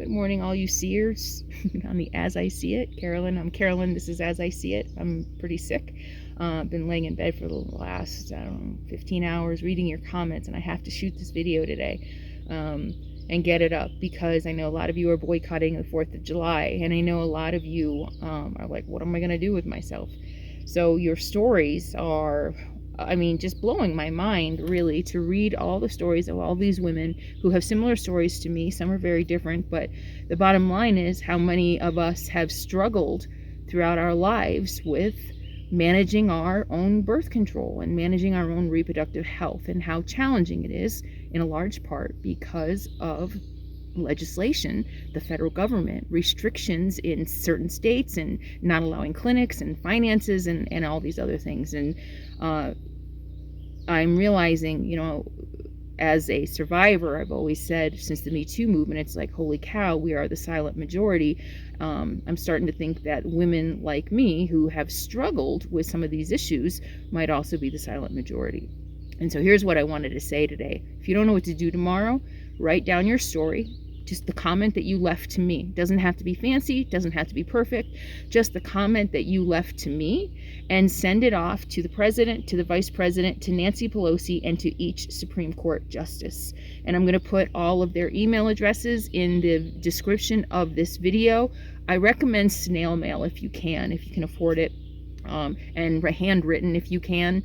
Good morning, all you seers on the As I See It. Carolyn, I'm Carolyn. This is As I See It. I'm pretty sick. Been laying in bed for the last, 15 hours reading your comments, and I have to shoot this video today and get it up because I know a lot of you are boycotting the 4th of July, and I know a lot of you are like, what am I going to do with myself? So your stories are, just blowing my mind, really, to read all the stories of all these women who have similar stories to me. Some are very different, but the bottom line is how many of us have struggled throughout our lives with managing our own birth control and managing our own reproductive health, and how challenging it is in a large part because of legislation, the federal government, restrictions in certain states, and not allowing clinics and finances and all these other things. And I'm realizing, as a survivor, I've always said since the Me Too movement, it's like, holy cow, we are the silent majority. I'm starting to think that women like me who have struggled with some of these issues might also be the silent majority. And so here's what I wanted to say today. If you don't know what to do tomorrow, write down your story, just the comment that you left to me. Doesn't have to be fancy, doesn't have to be perfect, just the comment that you left to me, and send it off to the president, to the vice president, to Nancy Pelosi, and to each Supreme Court justice. And I'm going to put all of their email addresses in the description of this video. I recommend snail mail if you can afford it, and handwritten if you can.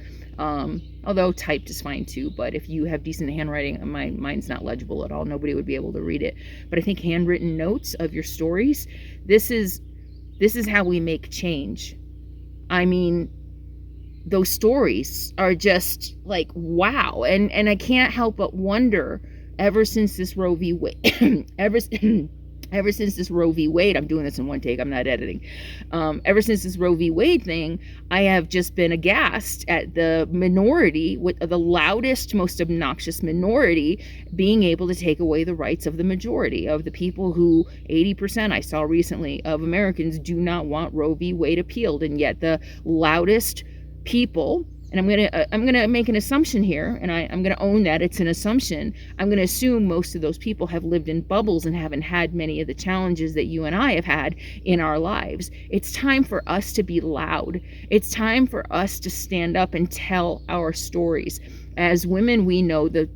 Although typed is fine too, but if you have decent handwriting, mine's not legible at all. Nobody would be able to read it. But I think handwritten notes of your stories, this is how we make change. Those stories are just like, wow. And I can't help but wonder, ever since this Roe v. Wade, ever since this Roe v. Wade, I'm doing this in one take, I'm not editing. Ever since this Roe v. Wade thing, I have just been aghast at the minority, with the loudest, most obnoxious minority, being able to take away the rights of the majority, of the people who 80%, I saw recently, of Americans do not want Roe v. Wade appealed. And yet the loudest people, and I'm gonna make an assumption here, and I'm gonna own that it's an assumption. I'm gonna assume most of those people have lived in bubbles and haven't had many of the challenges that you and I have had in our lives. It's time for us to be loud. It's time for us to stand up and tell our stories. As women, we know the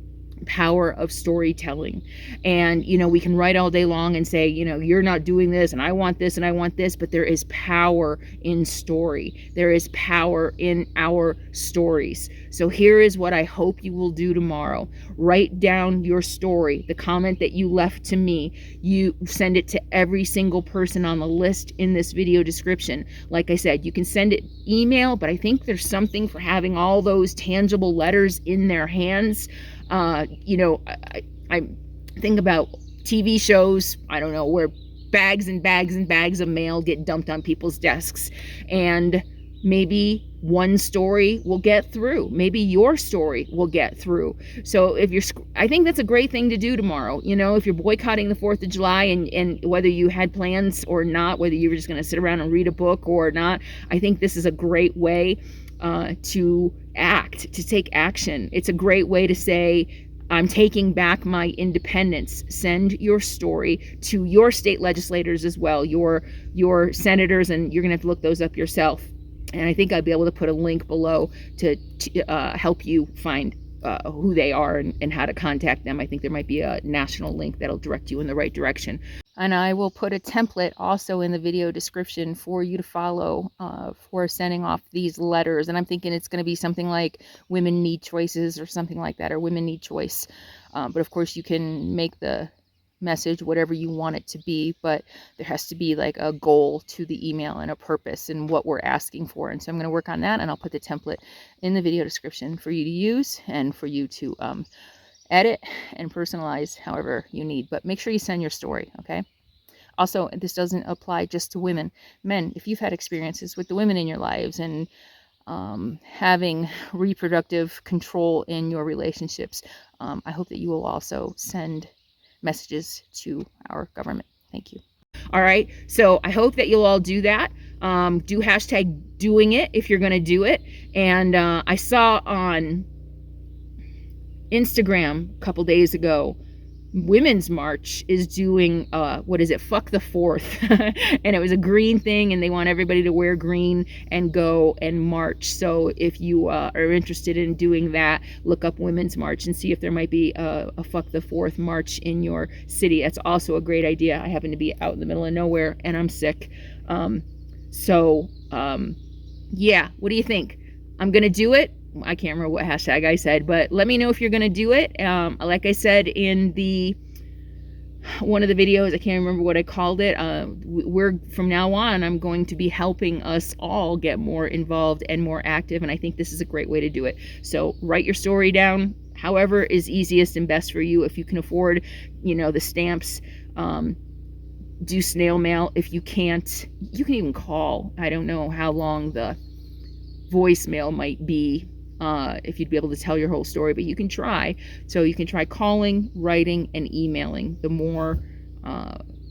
power of storytelling, and we can write all day long and say, you're not doing this, and I want this, and I want this, but there is power in story. There is power in our stories. So here is what I hope you will do tomorrow. Write down your story, the comment that you left to me. You send it to every single person on the list in this video description. Like I said, you can send it email, but I think there's something for having all those tangible letters in their hands. I think about TV shows, I don't know, where bags and bags and bags of mail get dumped on people's desks, and maybe one story will get through. Maybe your story will get through. So I think that's a great thing to do tomorrow. If you're boycotting the 4th of July, and whether you had plans or not, whether you were just going to sit around and read a book or not, I think this is a great way to act, to take action. It's a great way to say, I'm taking back my independence. Send your story to your state legislators as well, your senators, and you're gonna have to look those up yourself. And I think I'd be able to put a link below to help you find who they are and how to contact them. I think there might be a national link that'll direct you in the right direction. And I will put a template also in the video description for you to follow for sending off these letters. And I'm thinking it's going to be something like Women Need Choices or something like that, or Women Need Choice. But of course you can make the message whatever you want it to be, but there has to be like a goal to the email and a purpose and what we're asking for. And so I'm going to work on that, and I'll put the template in the video description for you to use and for you to edit and personalize however you need. But make sure you send your story, okay? Also, this doesn't apply just to women. Men, if you've had experiences with the women in your lives and having reproductive control in your relationships, I hope that you will also send messages to our government. Thank you. All right, so I hope that you'll all do that. Do hashtag doing it if you're going to do it. And I saw on Instagram a couple days ago Women's March is doing what is it, fuck the 4th. And it was a green thing, and they want everybody to wear green and go and march. So if you are interested in doing that, look up Women's March and see if there might be a fuck the 4th march in your city. That's also a great idea. I happen to be out in the middle of nowhere and I'm sick. Yeah, what do you think? I'm gonna do it. I can't remember what hashtag I said, but let me know if you're gonna do it. Like I said in one of the videos, I can't remember what I called it. We're from now on, I'm going to be helping us all get more involved and more active, and I think this is a great way to do it. So write your story down, however is easiest and best for you. If you can afford, the stamps, do snail mail. If you can't, you can even call. I don't know how long the voicemail might be, if you'd be able to tell your whole story, but you can try. So you can try calling, writing, and emailing. The more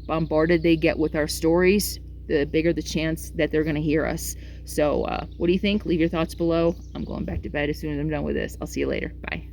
bombarded they get with our stories, the bigger the chance that they're going to hear us. So what do you think? Leave your thoughts below. I'm going back to bed as soon as I'm done with this. I'll see you later. Bye.